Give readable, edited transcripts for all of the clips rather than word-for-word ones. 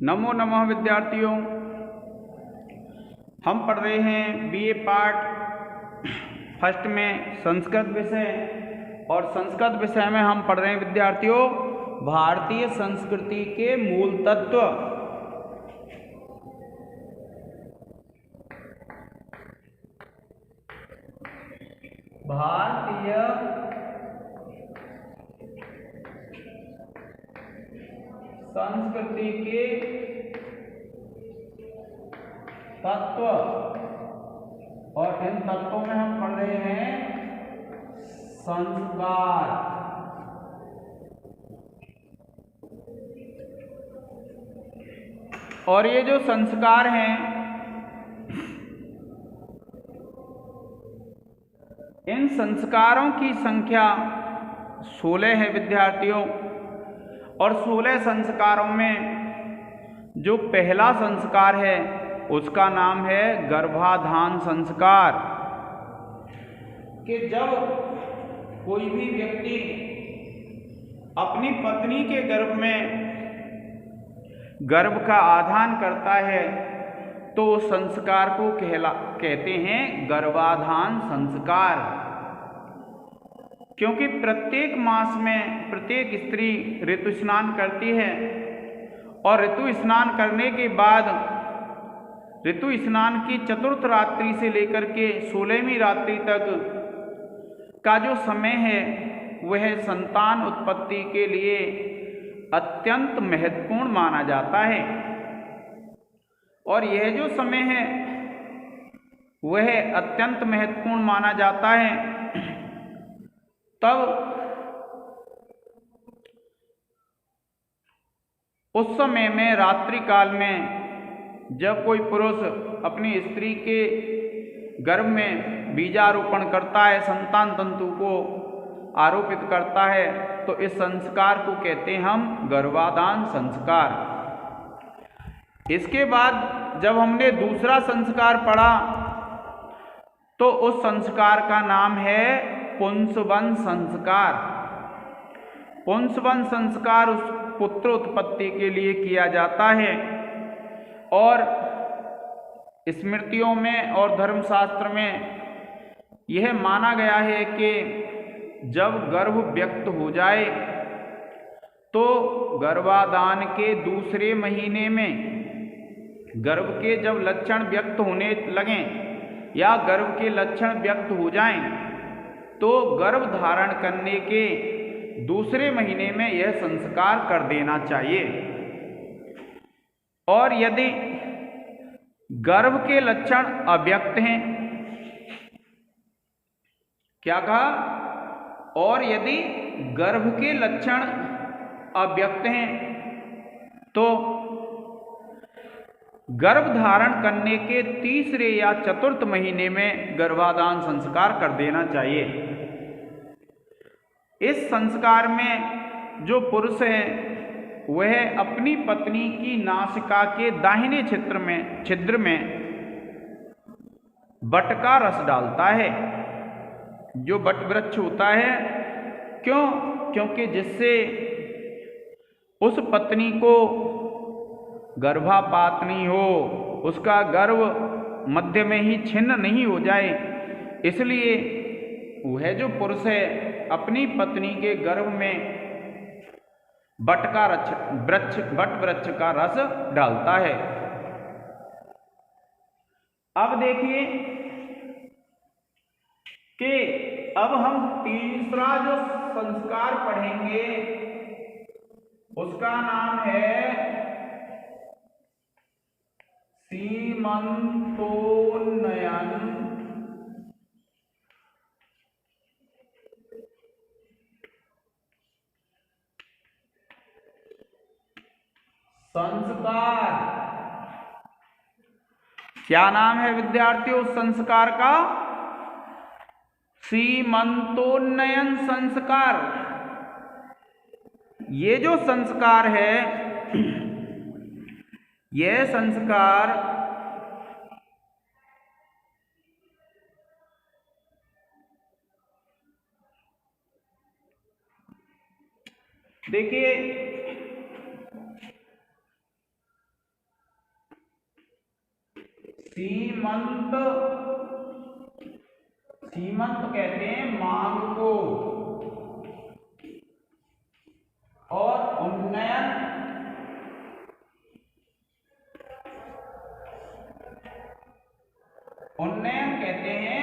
नमो नमः विद्यार्थियों। हम पढ़ रहे हैं बीए पार्ट फर्स्ट में संस्कृत विषय, और संस्कृत विषय में हम पढ़ रहे हैं विद्यार्थियों भारतीय संस्कृति के मूल तत्व। भारतीय संस्कृति के तत्व, और इन तत्वों में हम पढ़ रहे हैं संस्कार। और ये जो संस्कार हैं, इन संस्कारों की संख्या 16 है विद्यार्थियों। और 16 संस्कारों में जो पहला संस्कार है उसका नाम है गर्भाधान संस्कार। कि जब कोई भी व्यक्ति अपनी पत्नी के गर्भ में गर्भ का आधान करता है तो उस संस्कार को कहते हैं गर्भाधान संस्कार। क्योंकि प्रत्येक मास में प्रत्येक स्त्री ऋतु स्नान करती है, और ऋतु स्नान करने के बाद ऋतु स्नान की चतुर्थ रात्रि से लेकर के 16वीं रात्रि तक का जो समय है वह संतान उत्पत्ति के लिए अत्यंत महत्वपूर्ण माना जाता है। और यह जो समय है वह अत्यंत महत्वपूर्ण माना जाता है तब उस समय में रात्रि काल में जब कोई पुरुष अपनी स्त्री के गर्भ में बीजारोपण करता है, संतान तंतु को आरोपित करता है, तो इस संस्कार को कहते हैं हम गर्भाधान संस्कार। इसके बाद जब हमने दूसरा संस्कार पढ़ा तो उस संस्कार का नाम है पुंसवन संस्कार। पुंसवन संस्कार उस पुत्र उत्पत्ति के लिए किया जाता है, और स्मृतियों में और धर्मशास्त्र में यह माना गया है कि जब गर्भ व्यक्त हो जाए तो गर्भाधान के दूसरे महीने में गर्भ के जब लक्षण व्यक्त होने लगें या गर्भ के लक्षण व्यक्त हो जाएं तो गर्भ धारण करने के दूसरे महीने में यह संस्कार कर देना चाहिए। और यदि गर्भ के लक्षण अव्यक्त हैं, क्या कहा, और यदि गर्भ के लक्षण अव्यक्त हैं तो गर्भ धारण करने के तीसरे या चतुर्थ महीने में गर्भाधान संस्कार कर देना चाहिए। इस संस्कार में जो पुरुष है वह अपनी पत्नी की नासिका के दाहिने छिद्र में बट का रस डालता है, जो बट वृक्ष होता है। क्योंकि जिससे उस पत्नी को गर्भापात नहीं हो, उसका गर्भ मध्य में ही छिन्न नहीं हो जाए, इसलिए वह जो पुरुष है अपनी पत्नी के गर्भ में बट वृक्ष का रस डालता है। अब देखिए कि अब हम तीसरा जो संस्कार पढ़ेंगे उसका नाम है सीमंतोन्नयन संस्कार। क्या नाम है विद्यार्थियों उस संस्कार का? सीमंतोन्नयन संस्कार। ये जो संस्कार है यह संस्कार देखिए सीमंत कहते हैं मांग को, और उन्नयन कहते हैं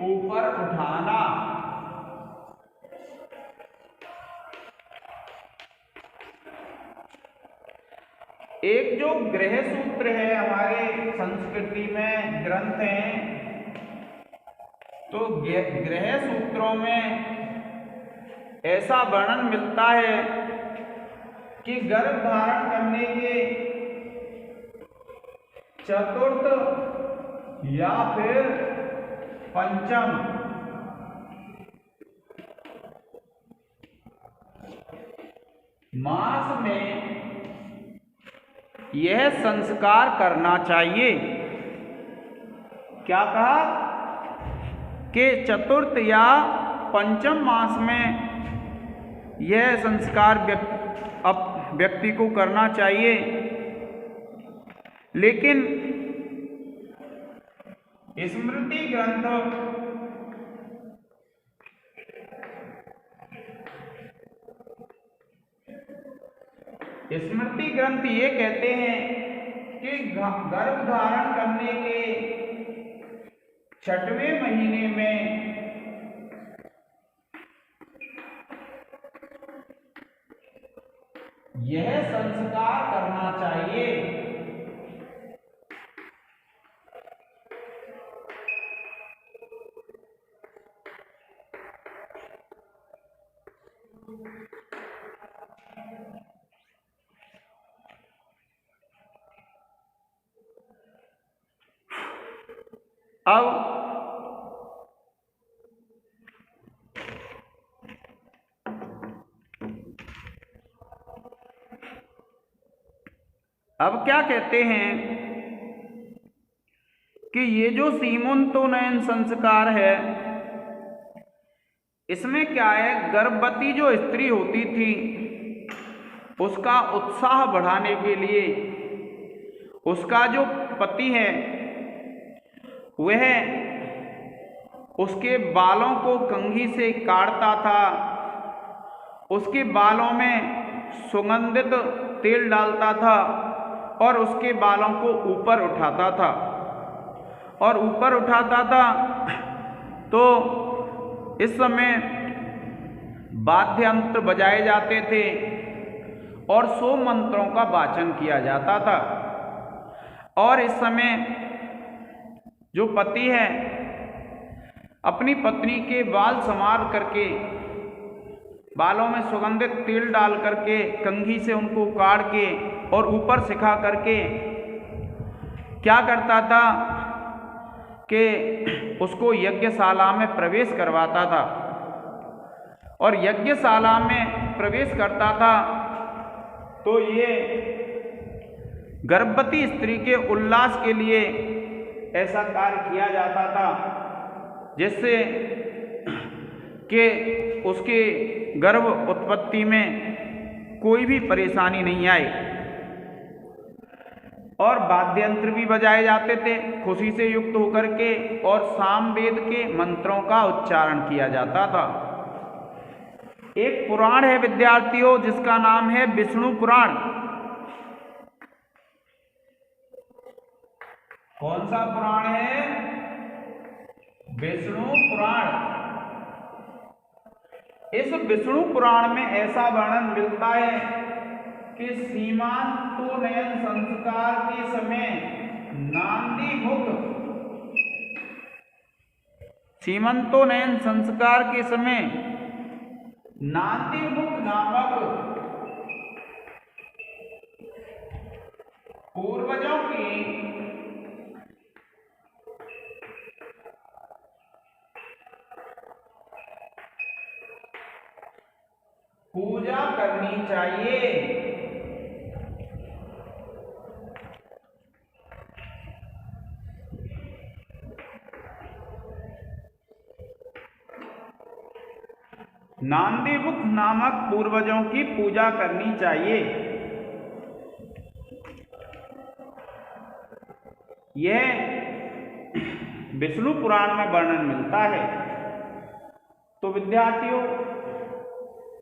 ऊपर उठाना। एक जो गृह सूत्र है हमारे संस्कृति में ग्रंथ हैं, तो गृह सूत्रों में ऐसा वर्णन मिलता है कि गर्भ धारण करने के चतुर्थ या फिर पंचम मास में यह संस्कार करना चाहिए। क्या कहा कि चतुर्थ या पंचम मास में यह संस्कार व्यक्ति को करना चाहिए। लेकिन स्मृति ग्रंथ ये कहते हैं कि गर्भ धारण करने के 6वें महीने में यह संस्कार करना चाहिए। अब क्या कहते हैं कि ये जो सीमंतोन्नयन संस्कार है, इसमें क्या है, गर्भवती जो स्त्री होती थी उसका उत्साह बढ़ाने के लिए उसका जो पति है वह उसके बालों को कंघी से काटता था, उसके बालों में सुगंधित तेल डालता था और उसके बालों को ऊपर उठाता था, और ऊपर उठाता था तो इस समय वाद्य यंत्र बजाए जाते थे और 100 मंत्रों का वाचन किया जाता था। और इस समय जो पति है अपनी पत्नी के बाल संवार करके, बालों में सुगंधित तेल डाल करके, कंघी से उनको काट के और ऊपर सिखा करके क्या करता था कि उसको यज्ञशाला में प्रवेश करवाता था। और यज्ञशाला में प्रवेश करता था तो ये गर्भवती स्त्री के उल्लास के लिए ऐसा कार्य किया जाता था जिससे कि उसके गर्भ उत्पत्ति में कोई भी परेशानी नहीं आए। और वाद्य यंत्र भी बजाए जाते थे खुशी से युक्त होकर के, और सामवेद के मंत्रों का उच्चारण किया जाता था। एक पुराण है विद्यार्थियों जिसका नाम है विष्णु पुराण। कौन सा पुराण है? विष्णु पुराण। इस विष्णु पुराण में ऐसा वर्णन मिलता है कि सीमंतोन्नयन संस्कार के समय नांदीमुख नामक पूर्वजों की पूजा करनी चाहिए। नांदीमुख नामक पूर्वजों की पूजा करनी चाहिए। यह विष्णु पुराण में वर्णन मिलता है। तो विद्यार्थियों,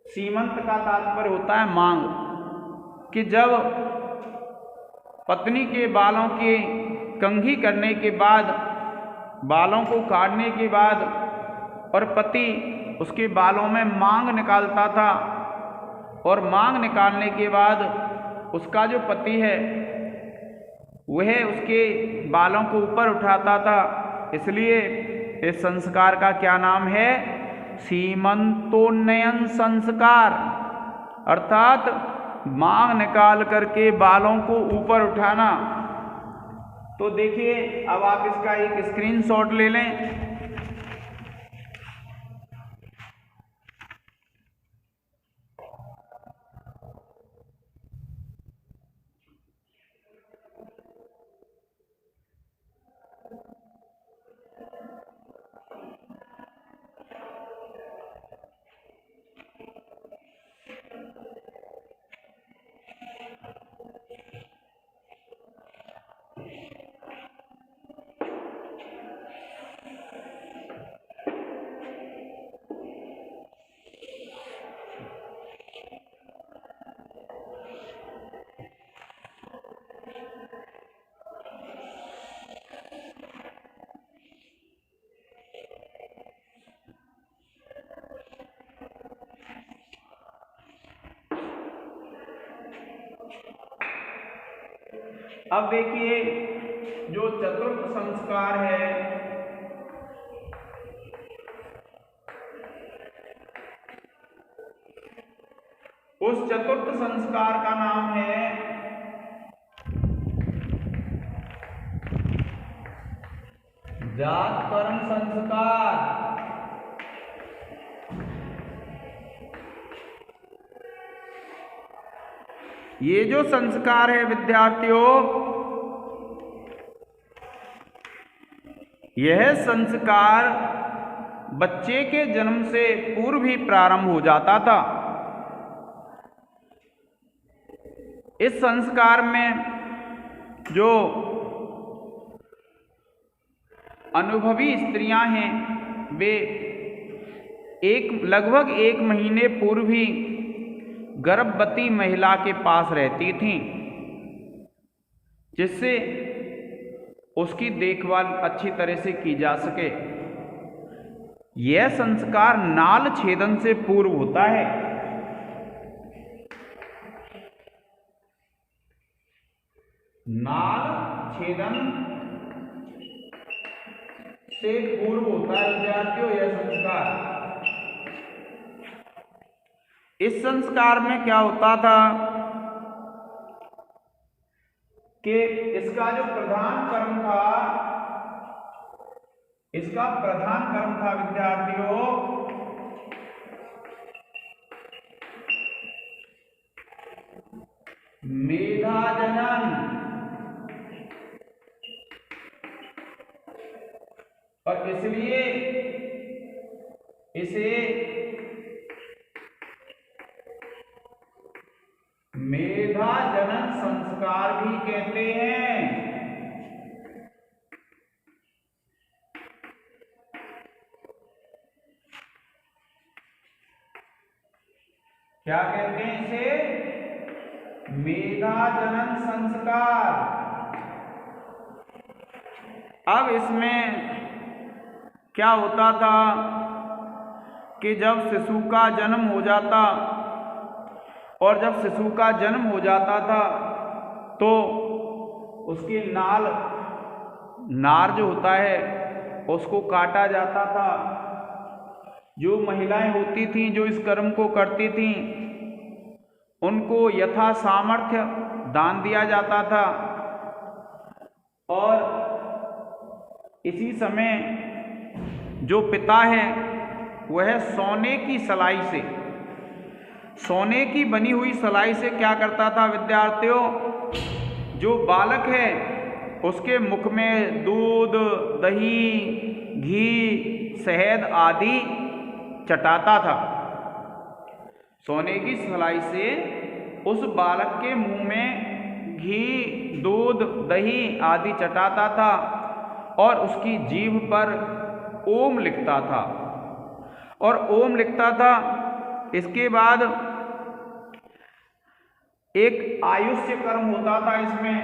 सीमंत का तात्पर्य होता है मांग, कि जब पत्नी के बालों की कंघी करने के बाद, बालों को काटने के बाद, और पति उसके बालों में मांग निकालता था, और मांग निकालने के बाद उसका जो पति है वह उसके बालों को ऊपर उठाता था, इसलिए इस संस्कार का क्या नाम है? सीमंतोन्नयन संस्कार, अर्थात मांग निकाल करके बालों को ऊपर उठाना। तो देखिए, अब आप इसका एक स्क्रीनशॉट ले लें। अब देखिए, जो चतुर्थ संस्कार है, उस चतुर्थ संस्कार का नाम है जातकर्म संस्कार। ये जो संस्कार है विद्यार्थियों, यह संस्कार बच्चे के जन्म से पूर्व ही प्रारंभ हो जाता था। इस संस्कार में जो अनुभवी स्त्रियां हैं, वे लगभग 1 महीने पूर्व ही गर्भवती महिला के पास रहती थीं, जिससे उसकी देखभाल अच्छी तरह से की जा सके। यह संस्कार नाल छेदन से पूर्व होता है। नाल छेदन से पूर्व होता है विद्यार्थियों यह संस्कार। इस संस्कार में क्या होता था कि इसका जो प्रधान कर्म था, इसका प्रधान कर्म था विद्यार्थियों मेधा जनन, और इसलिए इसे मेधा जनन संस्कार भी कहते हैं। क्या कहते हैं इसे? मेधा जनन संस्कार। अब इसमें क्या होता था कि जब शिशु का जन्म हो जाता, और जब शिशु का जन्म हो जाता था तो उसकी नार जो होता है उसको काटा जाता था। जो महिलाएं होती थीं जो इस कर्म को करती थीं, उनको यथा सामर्थ्य दान दिया जाता था, और इसी समय जो पिता है वह सोने की सलाई से, सोने की बनी हुई सलाई से क्या करता था विद्यार्थियों? जो बालक है उसके मुख में दूध, दही, घी, शहद आदि चटाता था। सोने की सलाई से उस बालक के मुंह में घी, दूध, दही आदि चटाता था, और उसकी जीभ पर ओम लिखता था और ओम लिखता था। इसके बाद एक आयुष्य कर्म होता था इसमें।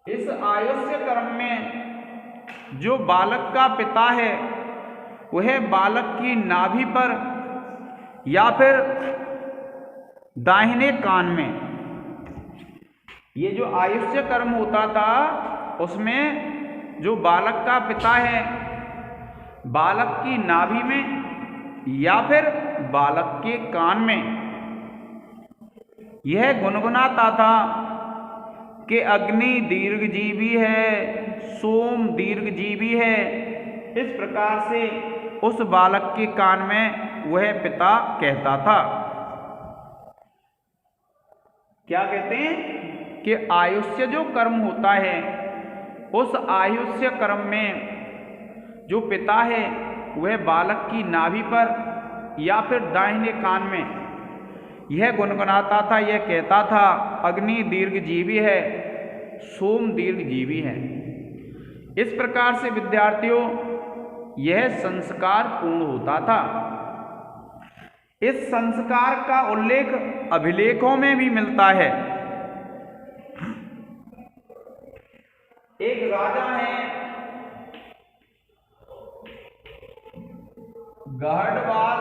इस आयुष्य कर्म में जो बालक का पिता है वह बालक की नाभि पर या फिर दाहिने कान में, ये जो आयुष्य कर्म होता था उसमें जो बालक का पिता है बालक की नाभि में या फिर बालक के कान में यह गुनगुनाता था कि अग्नि दीर्घजीवी है, सोम दीर्घजीवी है। इस प्रकार से उस बालक के कान में वह पिता कहता था। क्या कहते हैं कि आयुष्य जो कर्म होता है उस आयुष्य कर्म में जो पिता है वह बालक की नाभि पर या फिर दाहिने कान में यह गुनगुनाता था, यह कहता था अग्नि दीर्घजीवी है, सोम दीर्घजीवी है। इस प्रकार से विद्यार्थियों यह संस्कार पूर्ण होता था। इस संस्कार का उल्लेख अभिलेखों में भी मिलता है। एक राजा है गहड़वाल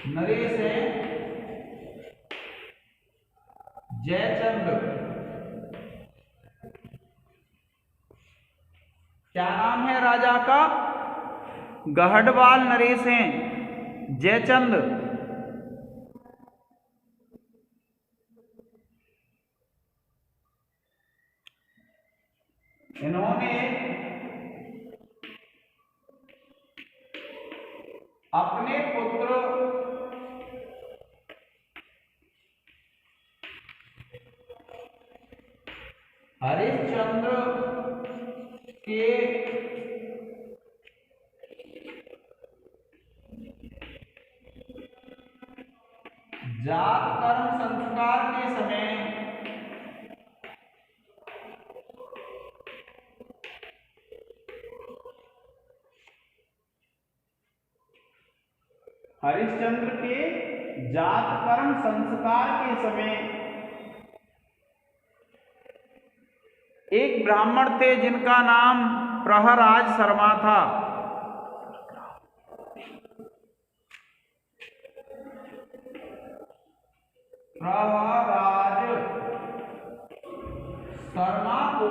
नरेश है जयचंद। क्या नाम है राजा का? गहड़वाल नरेश हैं जयचंद। इन्होंने अपने पुत्र हरिश्चंद्र के जात कर्म संस्कार के समय हरिश्चंद्र के जात कर्म संस्कार के समय एक ब्राह्मण थे जिनका नाम प्रहराज शर्मा था। प्रहराज शर्मा को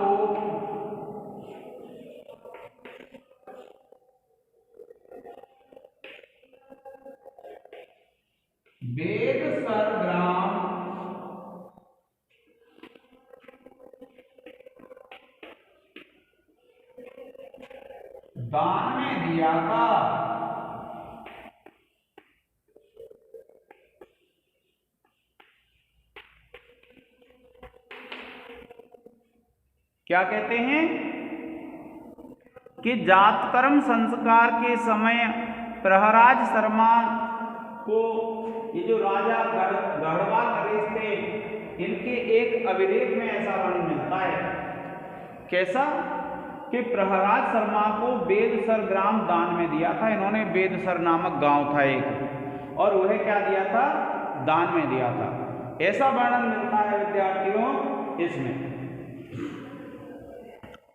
बेदसर ग्राम दान में दिया था। क्या कहते हैं कि जात कर्म संस्कार के समय प्रहराज शर्मा को ये जो राजा गढ़वाल नरेश थे इनके एक अभिलेख में ऐसा वर्णन मिलता है। कैसा कि प्रहराज शर्मा को बेदसर ग्राम दान में दिया था। इन्होंने बेदसर नामक गांव था एक, और वह क्या दिया था? दान में दिया था। ऐसा वर्णन मिलता है विद्यार्थियों इसमें।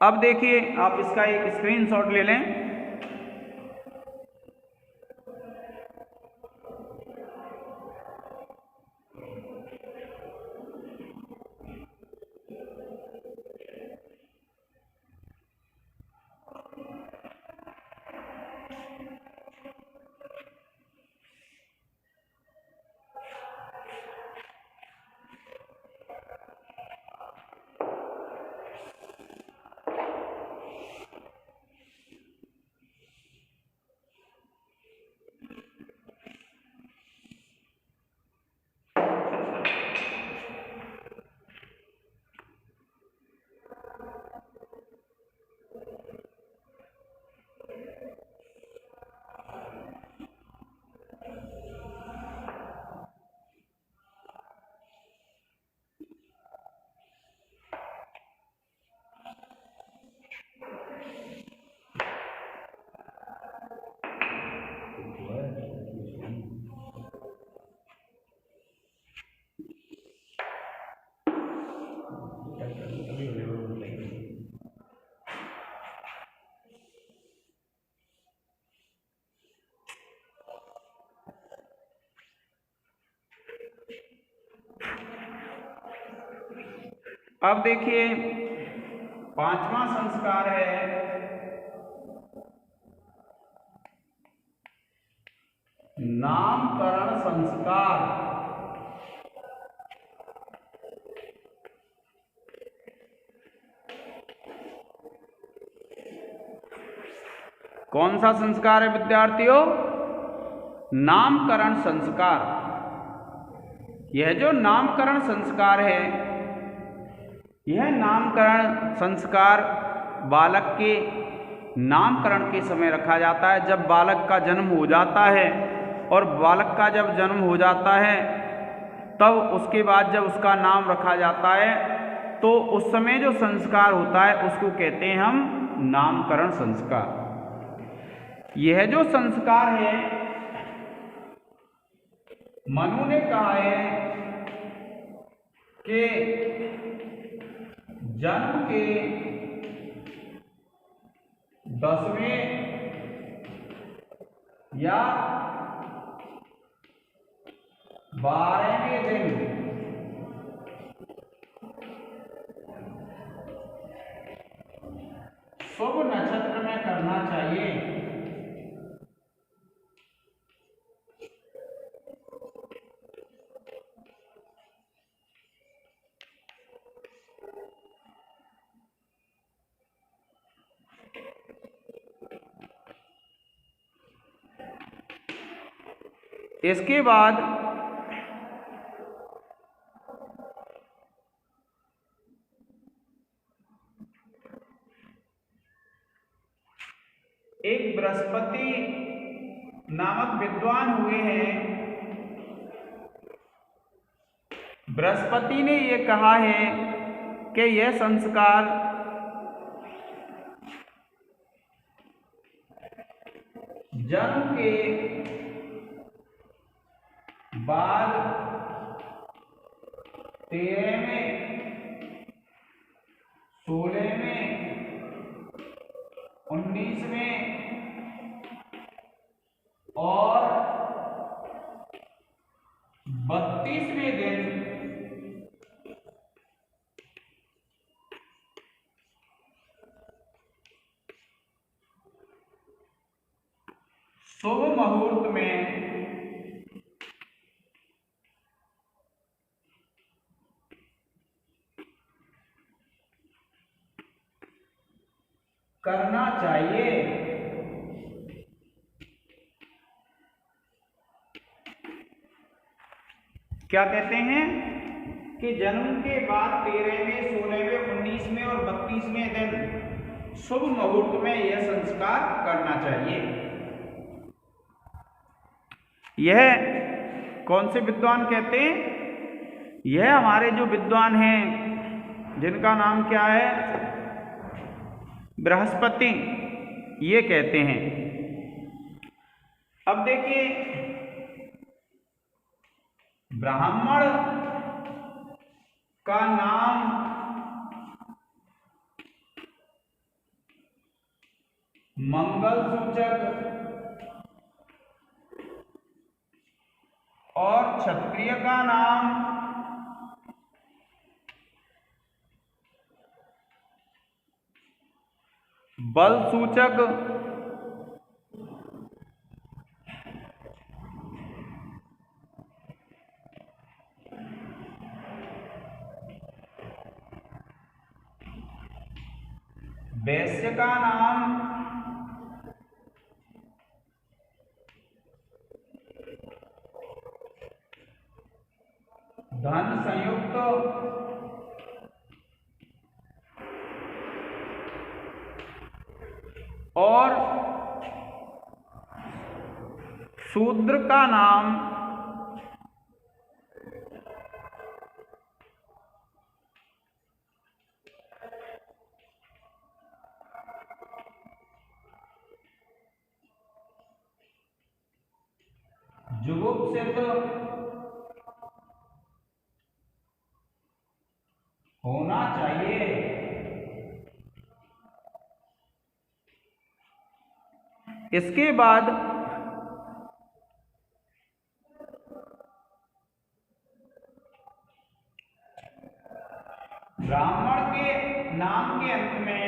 अब देखिए आप इसका एक स्क्रीनशॉट ले लें। अब देखिए पांचवा संस्कार है नामकरण संस्कार। कौन सा संस्कार है विद्यार्थियों? नामकरण संस्कार। यह जो नामकरण संस्कार है, यह नामकरण संस्कार बालक के नामकरण के समय रखा जाता है। जब बालक का जन्म हो जाता है, और बालक का जब जन्म हो जाता है तब उसके बाद जब उसका नाम रखा जाता है, तो उस समय जो संस्कार होता है उसको कहते हैं हम नामकरण संस्कार। यह जो संस्कार है, मनु ने कहा है कि जन्म के 10वें या 12वें दिन शुभ नक्षत्र में करना चाहिए। इसके बाद एक बृहस्पति नामक विद्वान हुए हैं। बृहस्पति ने ये कहा है कि यह संस्कार जन्म के बाद 13वें, 16वें, 19वें और 32वें दिन शुभ मुहूर्त में करना चाहिए। क्या कहते हैं कि जन्म के बाद 13वें, 16वें, 19वें और 32वें दिन शुभ मुहूर्त में यह संस्कार करना चाहिए। यह कौन से विद्वान कहते हैं? यह हमारे जो विद्वान हैं जिनका नाम क्या है, बृहस्पति, ये कहते हैं। अब देखिए ब्राह्मण का नाम मंगल सूचक और क्षत्रिय का नाम बल सूचक वैश्य का नाम धन संयुक्त और शूद्र का नाम जुगुप्सित होना चाहिए। इसके बाद ब्राह्मण के नाम के अंत में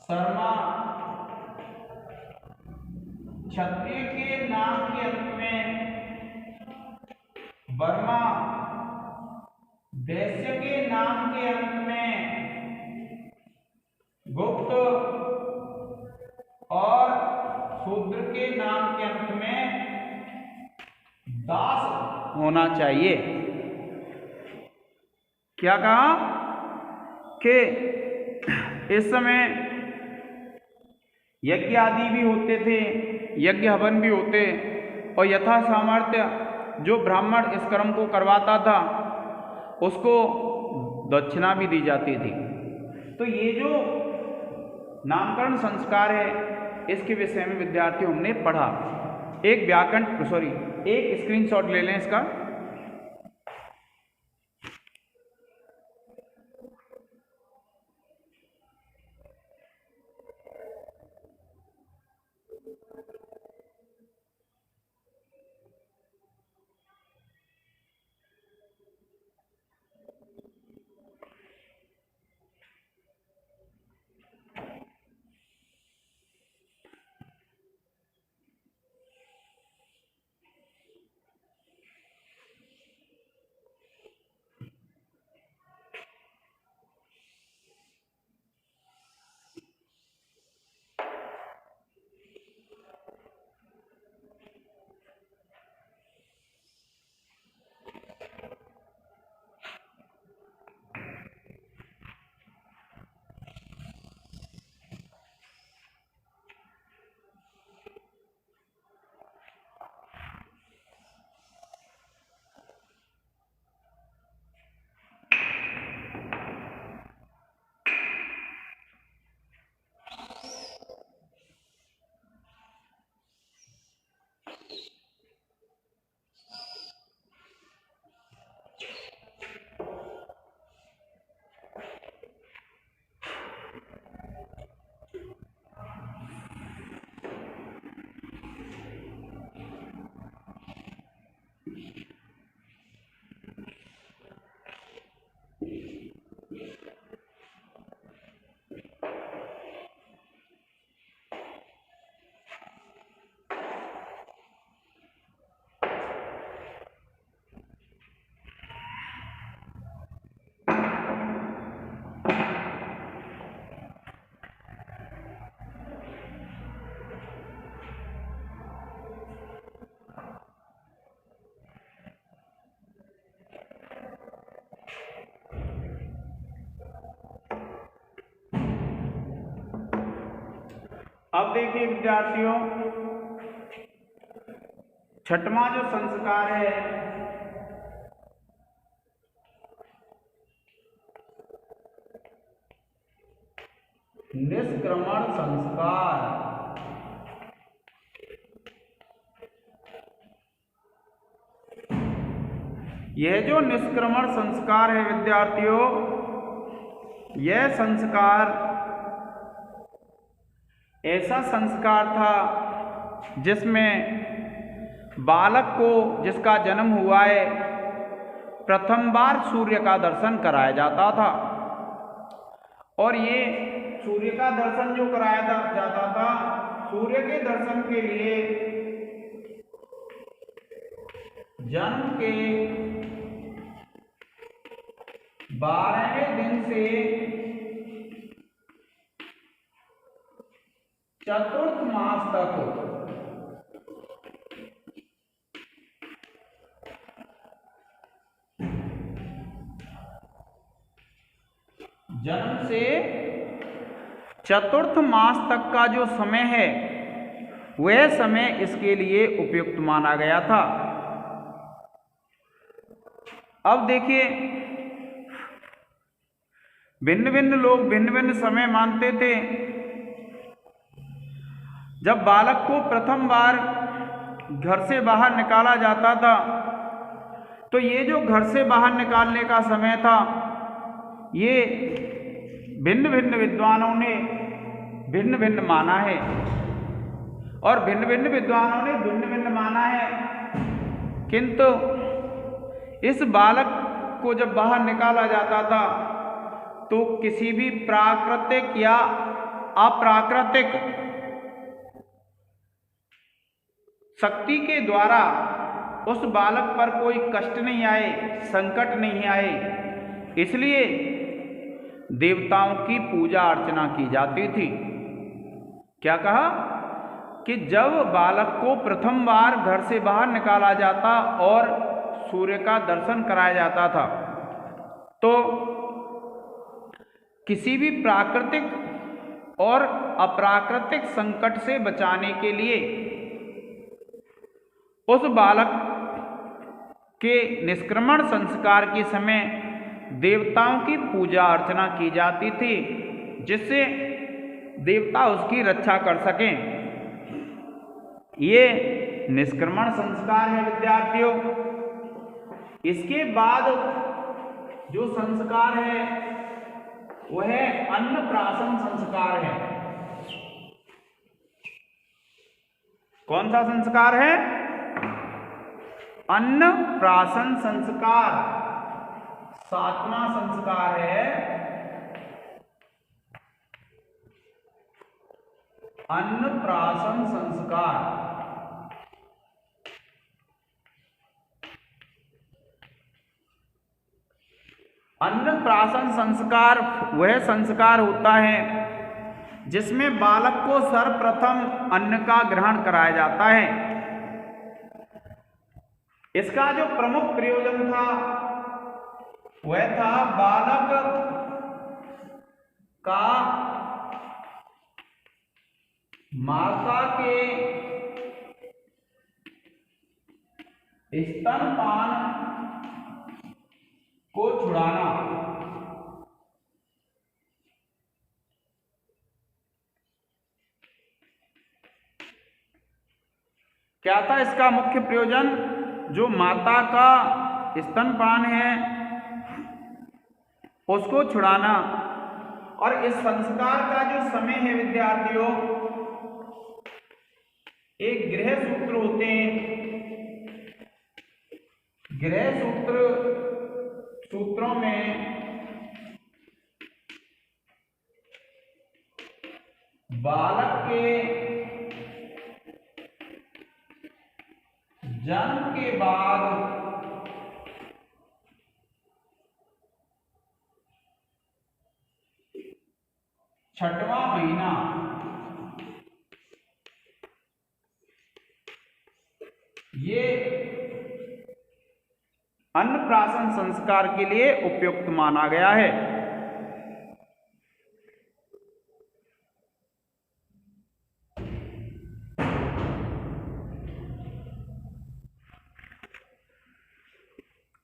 शर्मा, क्षत्रिय के नाम के अंत में वर्मा, वैश्य के नाम के अंत में गुप्त और शूद्र के नाम के अंत में दास होना चाहिए। क्या कहा कि इस समय यज्ञ आदि भी होते थे, यज्ञ हवन भी होते, और यथा सामर्थ्य जो ब्राह्मण इस कर्म को करवाता था उसको दक्षिणा भी दी जाती थी। तो ये जो नामकरण संस्कार है इसके विषय में विद्यार्थियों हमने पढ़ा। एक स्क्रीनशॉट ले लें इसका। अब देखिए विद्यार्थियों, छठवां जो संस्कार है निष्क्रमण संस्कार। यह जो निष्क्रमण संस्कार है विद्यार्थियों, यह संस्कार ऐसा संस्कार था जिसमें बालक को, जिसका जन्म हुआ है, प्रथम बार सूर्य का दर्शन कराया जाता था। और ये सूर्य का दर्शन जो कराया जाता था, सूर्य के दर्शन के लिए जन्म के 12वें दिन से चतुर्थ मास तक जन्म से चतुर्थ मास तक का जो समय है वह समय इसके लिए उपयुक्त माना गया था। अब देखिए, भिन्न भिन्न लोग भिन्न भिन्न समय मानते थे। जब बालक को प्रथम बार घर से बाहर निकाला जाता था तो ये जो घर से बाहर निकालने का समय था, ये भिन्न भिन्न विद्वानों ने भिन्न भिन्न माना है, और भिन्न भिन्न विद्वानों ने भिन्न भिन्न माना है। किंतु इस बालक को जब बाहर निकाला जाता था तो किसी भी प्राकृतिक या अप्राकृतिक शक्ति के द्वारा उस बालक पर कोई कष्ट नहीं आए, संकट नहीं आए, इसलिए देवताओं की पूजा अर्चना की जाती थी। क्या कहा कि जब बालक को प्रथम बार घर से बाहर निकाला जाता और सूर्य का दर्शन कराया जाता था तो किसी भी प्राकृतिक और अप्राकृतिक संकट से बचाने के लिए उस बालक के निष्क्रमण संस्कार के समय देवताओं की पूजा अर्चना की जाती थी, जिससे देवता उसकी रक्षा कर सकें। ये निष्क्रमण संस्कार है विद्यार्थियों। इसके बाद जो संस्कार है वह अन्नप्राशन संस्कार है। कौन सा संस्कार है? अन्नप्राशन संस्कार। सातवां संस्कार है अन्नप्राशन संस्कार। अन्नप्राशन संस्कार वह संस्कार होता है जिसमें बालक को सर्वप्रथम अन्न का ग्रहण कराया जाता है। इसका जो प्रमुख प्रयोजन था वह था बालक का माता के स्तनपान को छुड़ाना। क्या था इसका मुख्य प्रयोजन? जो माता का स्तनपान है उसको छुड़ाना। और इस संस्कार का जो समय है विद्यार्थियों, एक गृह सूत्र होते हैं। गृह सूत्रों में बालक के जन्म के बाद 6वां महीना ये अन्नप्राशन संस्कार के लिए उपयुक्त माना गया है।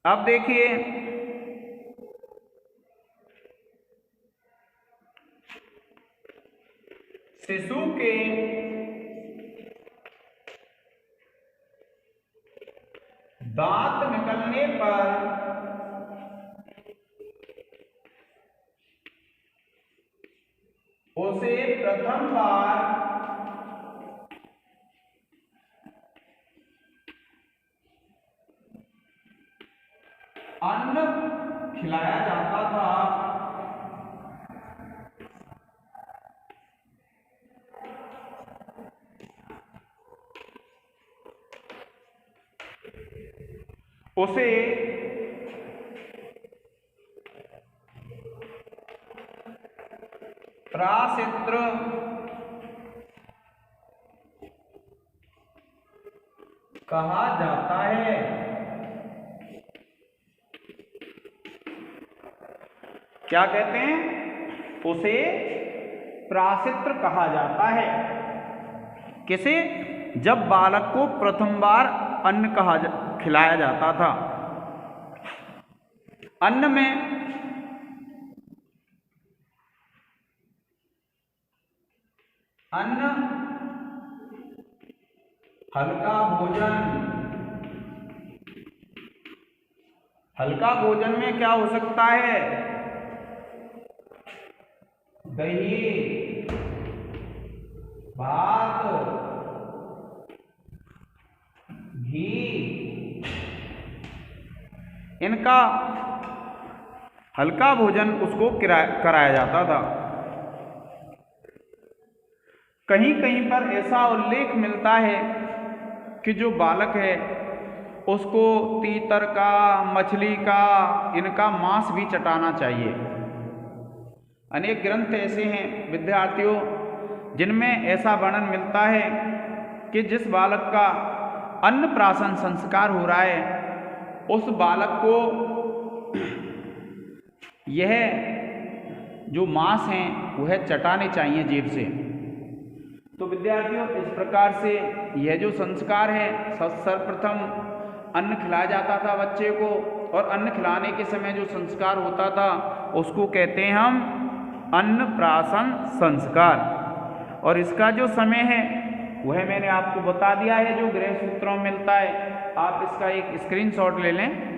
अब देखिए शिशु के दांत निकलने पर उसे प्रथम बार अन्न खिलाया जाता था। उसे प्राशित्र कहा जाता है। क्या कहते हैं? उसे प्राशित्र कहा जाता है। किसे? जब बालक को प्रथम बार अन्न खिलाया जाता था। अन्न में हल्का भोजन। हल्का भोजन में क्या हो सकता है? दही, भात, घी, इनका हल्का भोजन उसको कराया जाता था। कहीं कहीं पर ऐसा उल्लेख मिलता है कि जो बालक है उसको तीतर का, मछली का, इनका मांस भी चटाना चाहिए। अनेक ग्रंथ ऐसे हैं विद्यार्थियों जिनमें ऐसा वर्णन मिलता है कि जिस बालक का अन्नप्राशन संस्कार हो रहा है उस बालक को यह जो मांस हैं वह चटाने चाहिए जीभ से। तो विद्यार्थियों इस प्रकार से यह जो संस्कार है सर्वप्रथम अन्न खिलाया जाता था बच्चे को, और अन्न खिलाने के समय जो संस्कार होता था उसको कहते हैं हम अन्नप्राशन संस्कार। और इसका जो समय है वह मैंने आपको बता दिया है जो गृह सूत्रों में मिलता है। आप इसका एक स्क्रीनशॉट ले लें।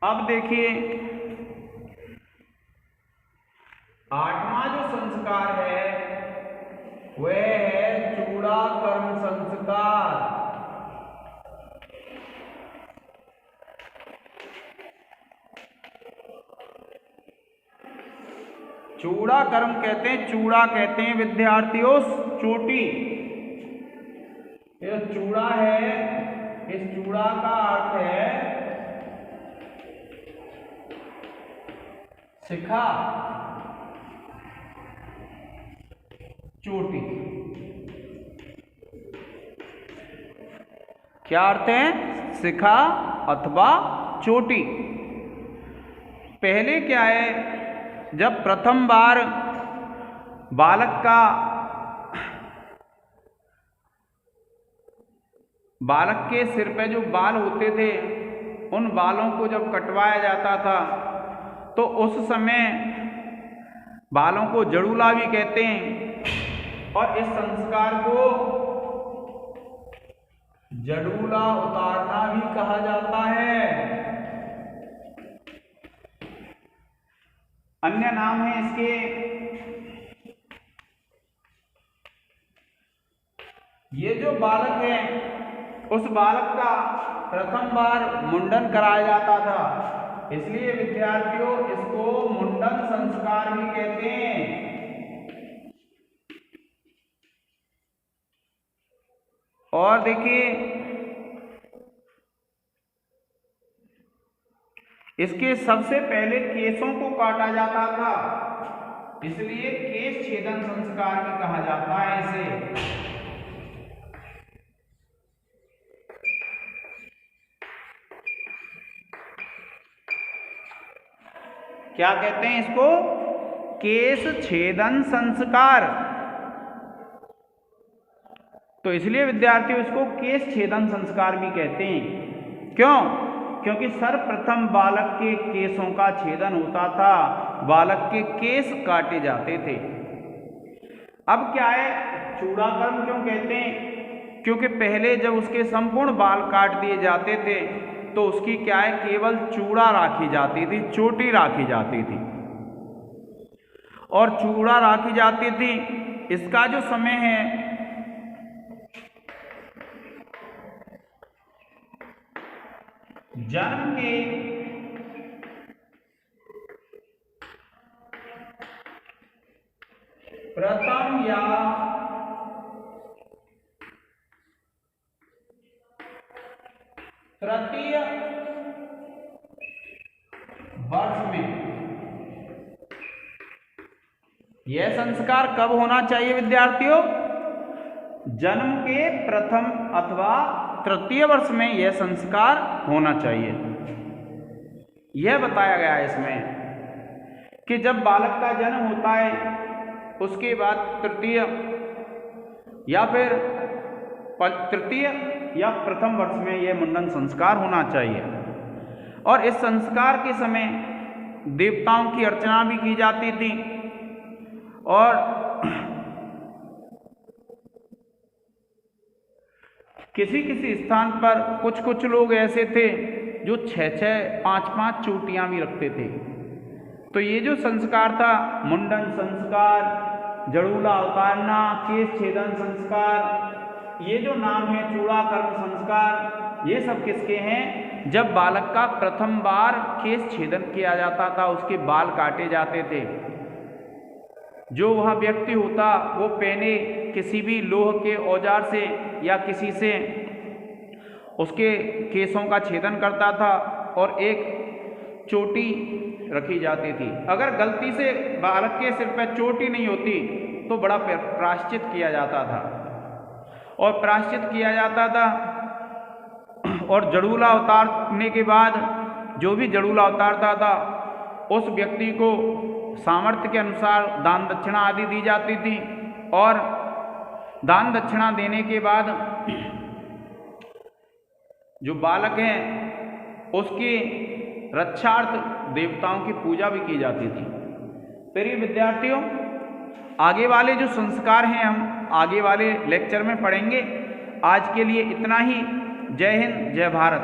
अब देखिए 8वां जो संस्कार है वह है चूड़ा कर्म संस्कार। चूड़ा कर्म कहते हैं, चूड़ा कहते हैं विद्यार्थियों चोटी। ये चूड़ा है, इस चूड़ा का अर्थ है शिखा, चोटी। क्या अर्थ है? शिखा अथवा चोटी। पहले क्या है, जब प्रथम बार बालक के सिर पे जो बाल होते थे उन बालों को जब कटवाया जाता था तो उस समय बालों को जड़ूला भी कहते हैं, और इस संस्कार को जड़ूला उतारना भी कहा जाता है। अन्य नाम है इसके ये जो बालक है उस बालक का प्रथम बार मुंडन कराया जाता था, इसलिए विद्यार्थियों इसको मुंडन संस्कार भी कहते हैं। और देखिए इसके सबसे पहले केसों को काटा जाता था, इसलिए केश छेदन संस्कार भी कहा जाता है इसे। क्या कहते हैं इसको? केश छेदन संस्कार। तो इसलिए विद्यार्थियों इसको केश छेदन संस्कार भी कहते हैं। क्यों? क्योंकि सर्वप्रथम बालक के केशों का छेदन होता था, बालक के केश काटे जाते थे। अब क्या है, चूड़ा कर्म क्यों कहते हैं? क्योंकि पहले जब उसके संपूर्ण बाल काट दिए जाते थे तो उसकी क्या है, केवल चूड़ा राखी जाती थी, चोटी राखी जाती थी, और चूड़ा राखी जाती थी। इसका जो समय है जन्म के प्रथम या तृतीय वर्ष में। यह संस्कार कब होना चाहिए विद्यार्थियों? जन्म के प्रथम अथवा तृतीय वर्ष में यह संस्कार होना चाहिए। यह बताया गया है इसमें कि जब बालक का जन्म होता है उसके बाद तृतीय या फिर तृतीय या प्रथम वर्ष में यह मुंडन संस्कार होना चाहिए। और इस संस्कार के समय देवताओं की अर्चना भी की जाती थी और किसी किसी स्थान पर कुछ कुछ लोग ऐसे थे जो 6-6, 5-5 चोटियां भी रखते थे। तो ये जो संस्कार था, मुंडन संस्कार, जड़ूला उतारना, केश छेदन संस्कार, ये जो नाम है चूड़ाकर्म संस्कार, ये सब किसके हैं? जब बालक का प्रथम बार केश छेदन किया जाता था, उसके बाल काटे जाते थे। जो वह व्यक्ति होता वो पहले किसी भी लोह के औजार से या किसी से उसके केशों का छेदन करता था और एक चोटी रखी जाती थी। अगर गलती से बालक के सिर पर चोटी नहीं होती तो बड़ा प्रायश्चित किया जाता था और प्रायश्चित किया जाता था। और जड़ूला उतारने के बाद जो भी जड़ूला उतारता था उस व्यक्ति को सामर्थ्य के अनुसार दान दक्षिणा आदि दी जाती थी। और दान दक्षिणा देने के बाद जो बालक हैं उसकी रक्षार्थ देवताओं की पूजा भी की जाती थी। प्रिय विद्यार्थियों, आगे वाले जो संस्कार हैं हम आगे वाले लेक्चर में पढ़ेंगे। आज के लिए इतना ही। जय हिंद, जय भारत।